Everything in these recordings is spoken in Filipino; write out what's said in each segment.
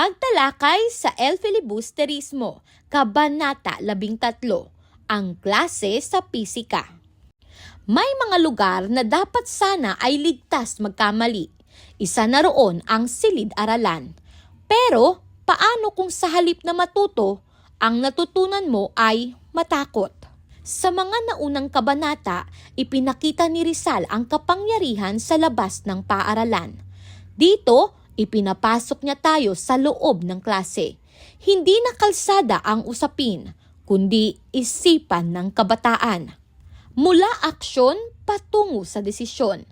Pagtalakay sa El Filibusterismo, Kabanata 13, ang klase sa pisika. May mga lugar na dapat sana ay ligtas magkamali. Isa na roon ang silid-aralan. Pero paano kung sa halip na matuto, ang natutunan mo ay matakot? Sa mga naunang kabanata, ipinakita ni Rizal ang kapangyarihan sa labas ng paaralan. Dito, ipinapasok niya tayo sa loob ng klase. Hindi na kalsada ang usapin, kundi isipan ng kabataan. Mula aksyon patungo sa desisyon,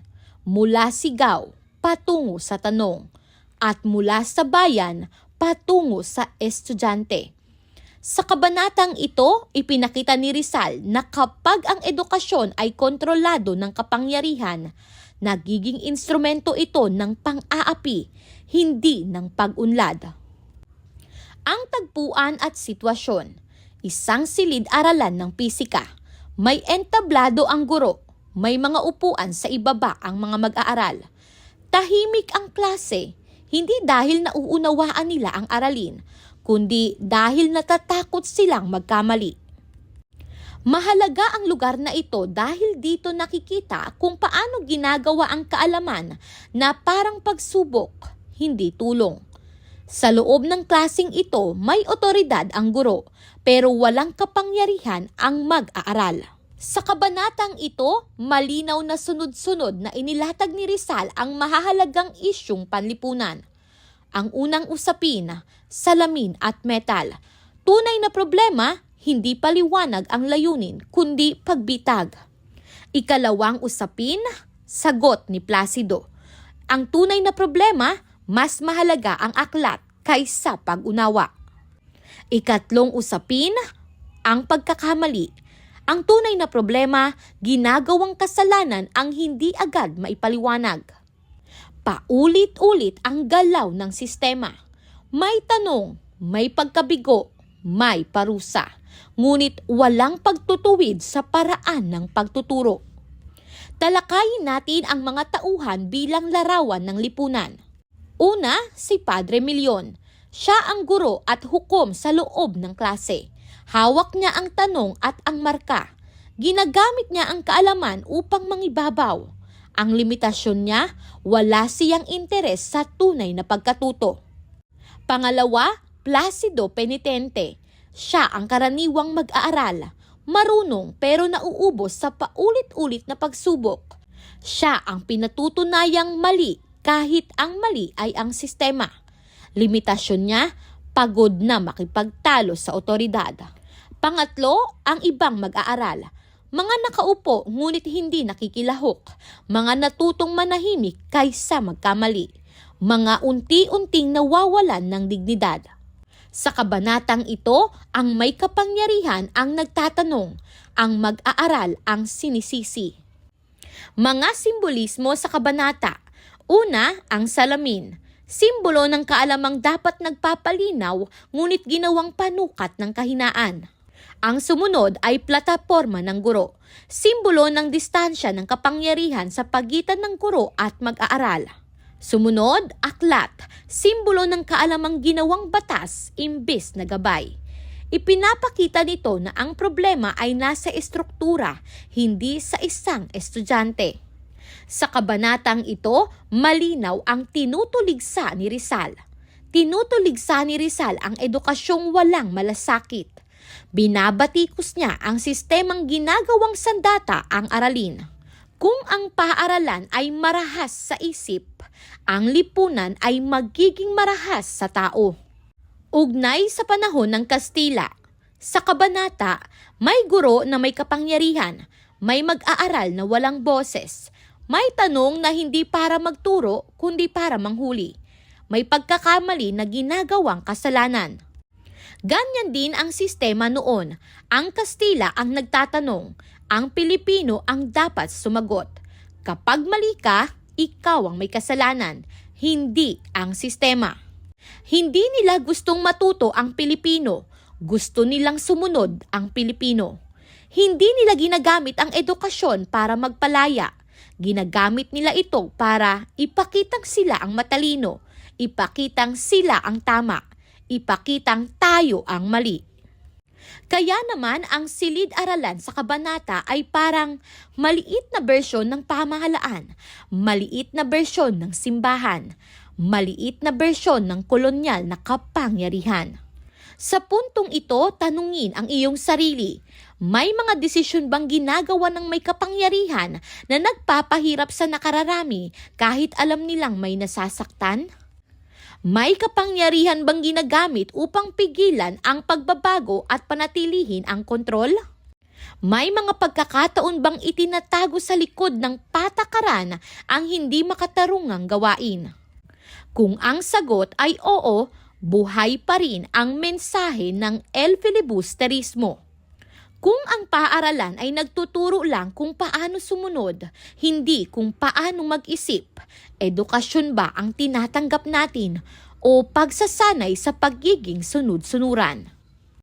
mula sigaw patungo sa tanong, at mula sa bayan patungo sa estudyante. Sa kabanatang ito, ipinakita ni Rizal na kapag ang edukasyon ay kontrolado ng kapangyarihan, nagiging instrumento ito ng pang-aapi, hindi ng pag-unlad. Ang tagpuan at sitwasyon. Isang silid-aralan ng pisika. May entablado ang guro. May mga upuan sa ibaba ang mga mag-aaral. Tahimik ang klase, hindi dahil nauunawaan nila ang aralin, kundi dahil natatakot silang magkamali. Mahalaga ang lugar na ito dahil dito nakikita kung paano ginagawa ang kaalaman na parang pagsubok, hindi tulong. Sa loob ng klaseng ito, may otoridad ang guro, pero walang kapangyarihan ang mag-aaral. Sa kabanatang ito, malinaw na sunod-sunod na inilatag ni Rizal ang mahahalagang isyung panlipunan. Ang unang usapin, salamin at metal. Tunay na problema, hindi paliwanag ang layunin, kundi pagbitag. Ikalawang usapin, sagot ni Placido. Ang tunay na problema, mas mahalaga ang aklat kaysa pag-unawa. Ikatlong usapin, ang pagkakamali. Ang tunay na problema, ginagawang kasalanan ang hindi agad maipaliwanag. Paulit-ulit ang galaw ng sistema. May tanong, may pagkabigo, may parusa. Ngunit walang pagtutuwid sa paraan ng pagtuturo. Talakayin natin ang mga tauhan bilang larawan ng lipunan. Una, si Padre Milion. Siya ang guro at hukom sa loob ng klase. Hawak niya ang tanong at ang marka. Ginagamit niya ang kaalaman upang mangibabaw. Ang limitasyon niya, wala siyang interes sa tunay na pagkatuto. Pangalawa, Placido Penitente. Siya ang karaniwang mag-aaral, marunong pero nauubos sa paulit-ulit na pagsubok. Siya ang pinatutunayang mali kahit ang mali ay ang sistema. Limitasyon niya, pagod na makipagtalo sa otoridad. Pangatlo, ang ibang mag-aaral. Mga nakaupo ngunit hindi nakikilahok. Mga natutong manahimik kaysa magkamali. Mga unti-unting nawawalan ng dignidad. Sa kabanatang ito, ang may kapangyarihan ang nagtatanong, ang mag-aaral ang sinisisi. Mga simbolismo sa kabanata. Una, ang salamin. Simbolo ng kaalamang dapat nagpapalinaw ngunit ginawang panukat ng kahinaan. Ang sumunod ay plataporma ng guro. Simbolo ng distansya ng kapangyarihan sa pagitan ng guro at mag-aaral. Sumunod, aklat, simbolo ng kaalamang ginawang batas imbes na gabay. Ipinapakita nito na ang problema ay nasa estruktura, hindi sa isang estudyante. Sa kabanatang ito, malinaw ang tinutuligsa ni Rizal. Tinutuligsa ni Rizal ang edukasyong walang malasakit. Binabatikos niya ang sistemang ginagawang sandata ang aralin. Kung ang paaralan ay marahas sa isip, ang lipunan ay magiging marahas sa tao. Ugnay sa panahon ng Kastila. Sa kabanata, may guro na may kapangyarihan, may mag-aaral na walang boses, may tanong na hindi para magturo kundi para manghuli, may pagkakamali na ginagawang kasalanan. Ganyan din ang sistema noon. Ang Kastila ang nagtatanong, ang Pilipino ang dapat sumagot. Kapag mali ka, ikaw ang may kasalanan, hindi ang sistema. Hindi nila gustong matuto ang Pilipino, gusto nilang sumunod ang Pilipino. Hindi nila ginagamit ang edukasyon para magpalaya. Ginagamit nila ito para ipakitang sila ang matalino, ipakitang sila ang tama, ipakitang tayo ang mali. Kaya naman ang silid-aralan sa kabanata ay parang maliit na bersyon ng pamahalaan, maliit na bersyon ng simbahan, maliit na bersyon ng kolonyal na kapangyarihan. Sa puntong ito, tanungin ang iyong sarili. May mga desisyon bang ginagawa ng may kapangyarihan na nagpapahirap sa nakararami kahit alam nilang may nasasaktan? May kapangyarihan bang ginagamit upang pigilan ang pagbabago at panatilihin ang kontrol? May mga pagkakataon bang itinatago sa likod ng patakaran ang hindi makatarungang gawain? Kung ang sagot ay oo, buhay pa rin ang mensahe ng El Filibusterismo. Kung ang paaralan ay nagtuturo lang kung paano sumunod, hindi kung paano mag-isip, edukasyon ba ang tinatanggap natin o pagsasanay sa pagiging sunod-sunuran?